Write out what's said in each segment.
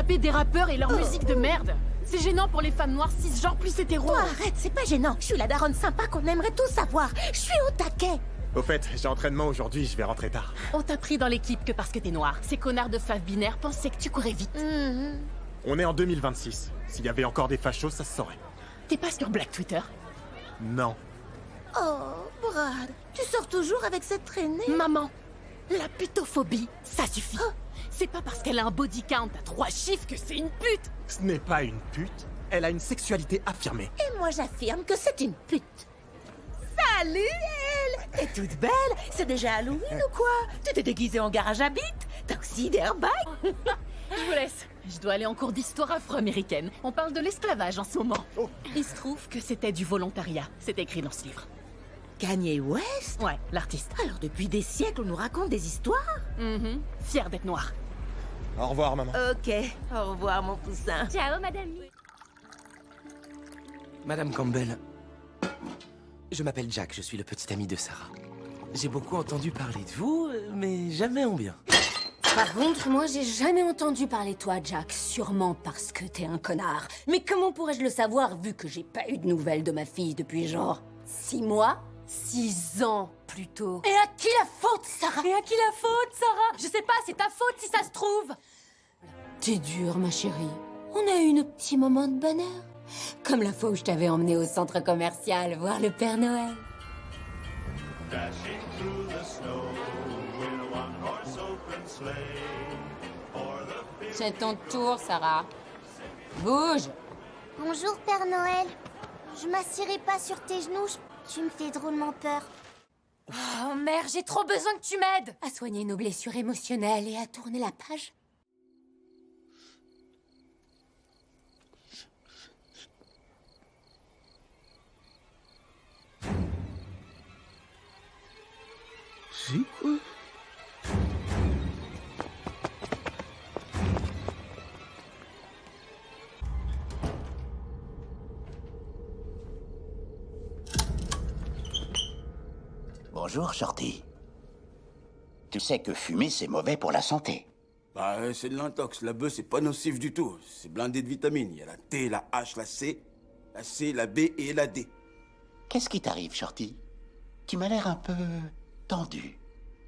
taper des rappeurs et leur musique de merde. C'est gênant pour les femmes noires cisgenres plus hétéros. Toi, arrête, c'est pas gênant. Je suis la daronne sympa qu'on aimerait tous savoir. Je suis au taquet. Au fait, j'ai entraînement aujourd'hui, je vais rentrer tard. On t'a pris dans l'équipe que parce que t'es noir. Ces connards de faves binaires pensaient que tu courais vite. On est en 2026. S'il y avait encore des fachos, ça se saurait. T'es pas sur Black Twitter? Non. Oh, Brad, tu sors toujours avec cette traînée? Maman, la putophobie, ça suffit. C'est pas parce qu'elle a un body count à 3 chiffres que c'est une pute. Ce n'est pas une pute, elle a une sexualité affirmée. Et moi, j'affirme que c'est une pute. Salut, elle! T'es toute belle. C'est déjà Halloween ou quoi? Tu t'es déguisée en garage à bites? Taxi d'airbag? Je vous laisse. Je dois aller en cours d'histoire afro-américaine. On parle de l'esclavage en ce moment. Il se trouve que c'était du volontariat. C'est écrit dans ce livre. Kanye West? Ouais, l'artiste. Alors, depuis des siècles, on nous raconte des histoires? Fier d'être noir. Au revoir, maman. Ok, au revoir, mon poussin. Ciao, madame. Madame Campbell, je m'appelle Jack, je suis le petit ami de Sarah. J'ai beaucoup entendu parler de vous, mais jamais en bien. Par contre, moi, j'ai jamais entendu parler de toi, Jack. Sûrement parce que t'es un connard. Mais comment pourrais-je le savoir, vu que j'ai pas eu de nouvelles de ma fille depuis genre 6 mois? 6 ans, plutôt. Et à qui la faute, Sarah? Et à qui la faute, Sarah? Je sais pas, c'est ta faute si ça se trouve. T'es dure, ma chérie. On a eu nos petits moments de bonheur. Comme la fois où je t'avais emmené au centre commercial voir le Père Noël. Dashing through the snow in a one-horse open sleigh. For the C'est ton tour, Sarah. Bouge. Bonjour Père Noël. Je m'assierai pas sur tes genoux, tu me fais drôlement peur. Oh merde, j'ai trop besoin que tu m'aides à soigner nos blessures émotionnelles et à tourner la page. C'est quoi? Bonjour, Shorty. Tu sais que fumer, c'est mauvais pour la santé. Bah, c'est de l'intox. La bœuf, c'est pas nocif du tout. C'est blindé de vitamines. Il y a la T, la H, la C, la B et la D. Qu'est-ce qui t'arrive, Shorty? Tu m'as l'air un peu tendu.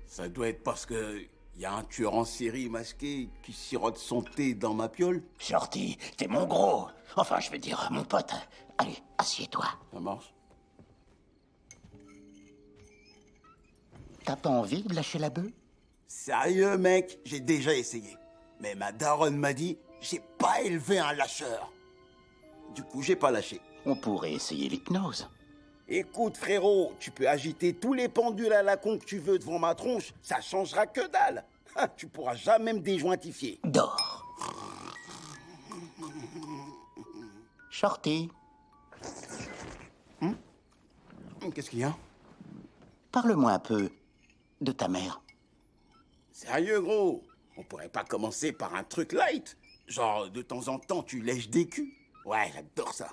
Ça doit être parce que y a un tueur en série masqué qui sirote son thé dans ma piole. Shorty, t'es mon gros. Enfin, je veux dire, mon pote. Allez, assieds-toi. Ça marche. T'as pas envie de lâcher la bœuf? Sérieux, mec, j'ai déjà essayé. Mais ma daronne m'a dit, j'ai pas élevé un lâcheur. Du coup, j'ai pas lâché. On pourrait essayer l'hypnose. Écoute, frérot, tu peux agiter tous les pendules à la con que tu veux devant ma tronche, ça changera que dalle. Tu pourras jamais me déjointifier. Dors. Shorty, Qu'est-ce qu'il y a? parle-moi un peu de ta mère. Sérieux, gros? On pourrait pas commencer par un truc light? Genre, de temps en temps, tu lèches des culs? Ouais, j'adore ça.